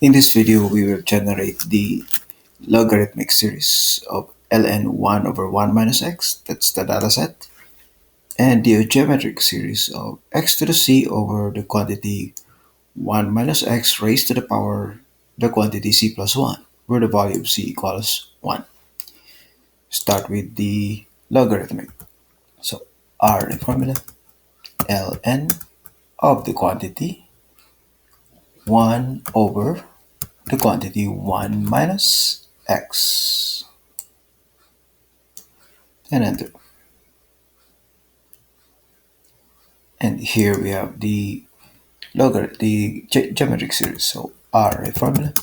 In this video, we will generate the logarithmic series of ln 1 over 1 minus x, that's the dataset, and the geometric series of x to the c over the quantity 1 minus x raised to the power the quantity c plus 1, where the value of c equals 1. Start with the logarithmic. So R formula ln of the quantity 1 over the quantity 1 minus x, and enter. And here we have the geometric series. So R formula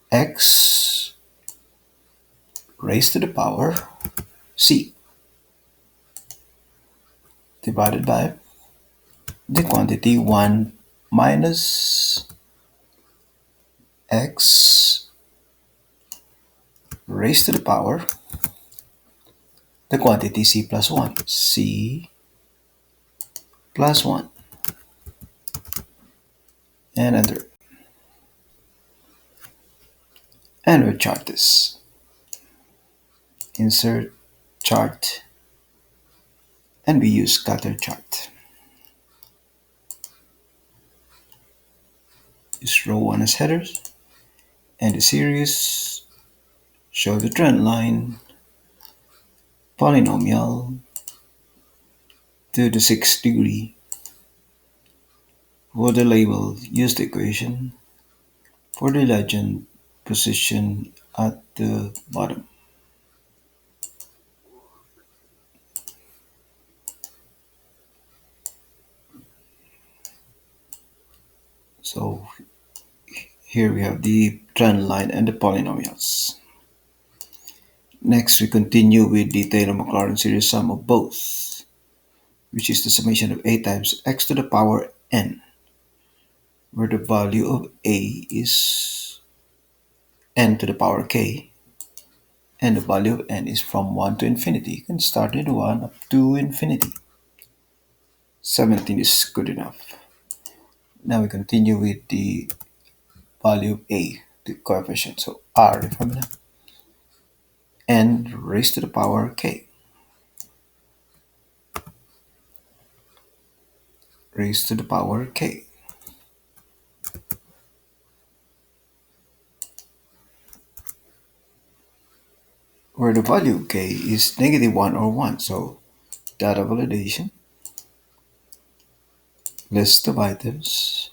x raised to the power c divided by the quantity 1 minus x raised to the power the quantity c plus 1, c plus 1, and enter. And we chart this. Insert chart, and we use scatter chart. Use row 1 as headers, and the series show the trend line, polynomial to the 6th degree. For the label, use the equation. For the legend, position at the bottom. So here we have the trend line and the polynomials. Next, we continue with the Taylor-Maclaurin series sum of both, which is the summation of a times x to the power n, where the value of a is n to the power k, and the value of n is from 1 to infinity. You can start with 1 up to infinity. 17 is good enough. Now we continue with the value of a, the coefficient. So R, the formula, n raised to the power k, raised to the power k. Where the value of k is negative 1 or 1. So data validation, list of items,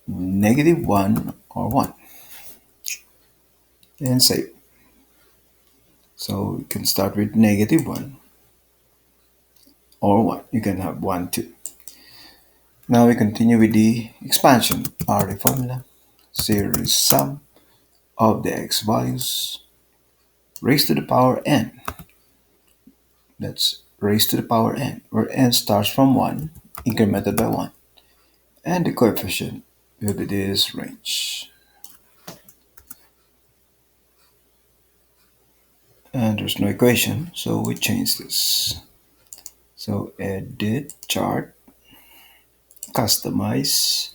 negative 1 or 1, and save. So you can start with negative 1 or 1. You can have 1 too. Now we continue with the expansion. R, the formula, series sum of the x values raised to the power n. That's raised to the power n, where n starts from 1, incremented by 1. And the coefficient will be this range. And there's no equation, so we change this. So edit chart, customize,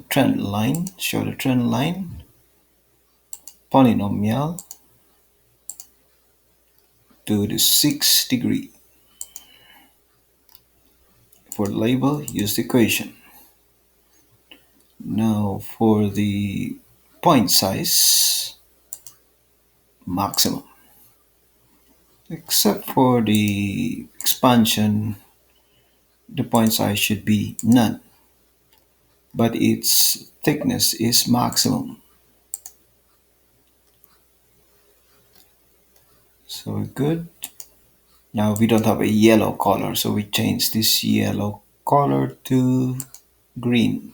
trend line, show the trend line, polynomial to the 6th degree. For the label, use the equation. Now for the point size, maximum. Except for the expansion, the point size should be none, but its thickness is maximum. So good. Now we don't have a yellow color, so we change this yellow color to green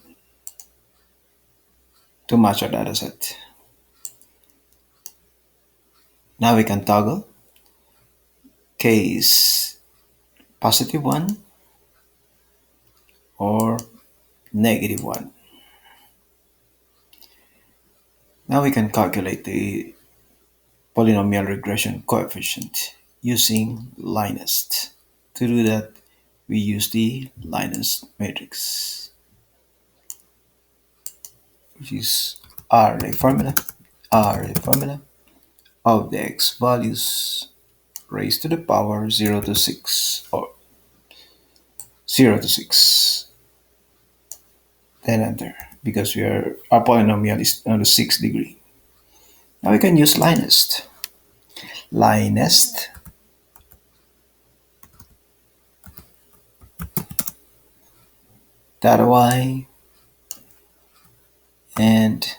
to match our dataset. Now we can toggle. K is positive 1 or negative 1. Now we can calculate the polynomial regression coefficient using Linest. To do that, we use the Linus matrix, which is array formula of the x values raised to the power 0 to 6 or 0 to 6. Then enter because our polynomial is on the 6th degree. Now we can use Linest. Linest data y and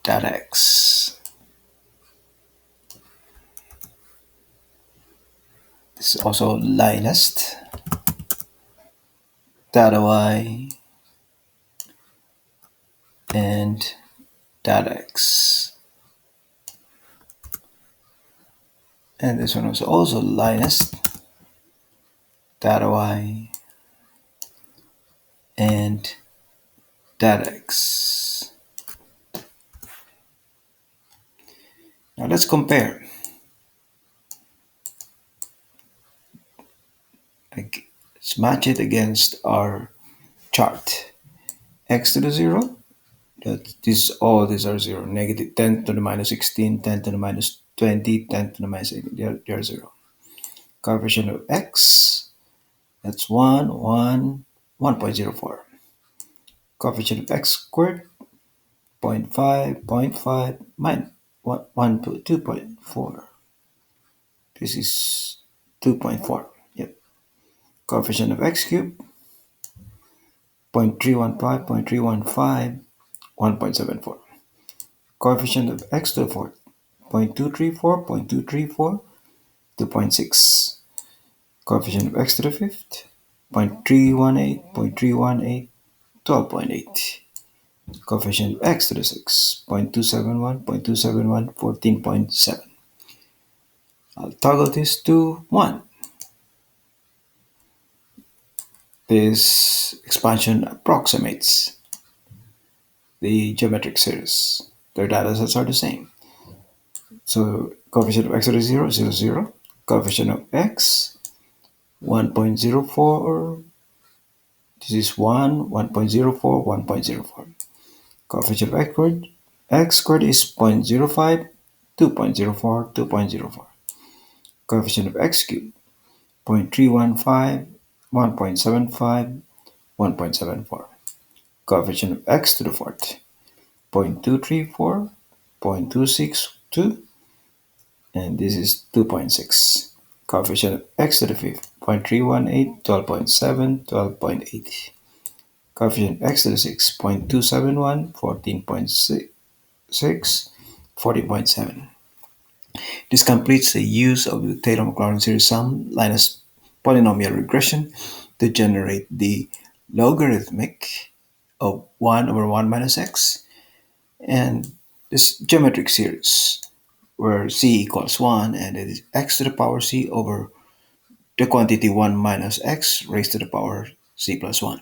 data x. This is also Linest data y and data x. And this one is also Linest data y and data x. Now let's compare. Let's match it against our chart. X to the 0, all these are 0. Negative 10 to the minus 16, 10 to the minus 20, 10 to the minus 18, they are 0. Coefficient of x, that's 1, 1, 1.04. Coefficient of x squared, 0.5, 0.5, minus 1, 2.4. This is 2.4. Yep. Coefficient of x cubed, 0.315, 0.315, 1.74. Coefficient of x to the fourth, 0.234, 0.234, 2.6. Coefficient of x to the fifth, 0.318, 0.318, 12.8. Coefficient of x to the sixth, 0.271, 0.271, 14.7. I'll toggle this to 1. This expansion approximates the geometric series. Their data sets are the same. So coefficient of x to the 0, 0, 0. Coefficient of x, 1.04. This is 1, 1.04, 1.04. Coefficient of x squared is 0.05, 2.04, 2.04. Coefficient of x cubed, 0.315, 1.75, 1.74. Coefficient of x to the fourth, 0.234, 0.262, and this is 2.6. Coefficient of x to the fifth, 0.318, 12.7, 12.8. Coefficient of x to the sixth, 0.271, 14.6, 40.7. This completes the use of the Taylor-Maclaurin series sum Linus polynomial regression to generate the logarithmic of 1 over 1 minus x and this geometric series where c equals 1 and it is x to the power c over the quantity 1 minus x raised to the power c plus 1.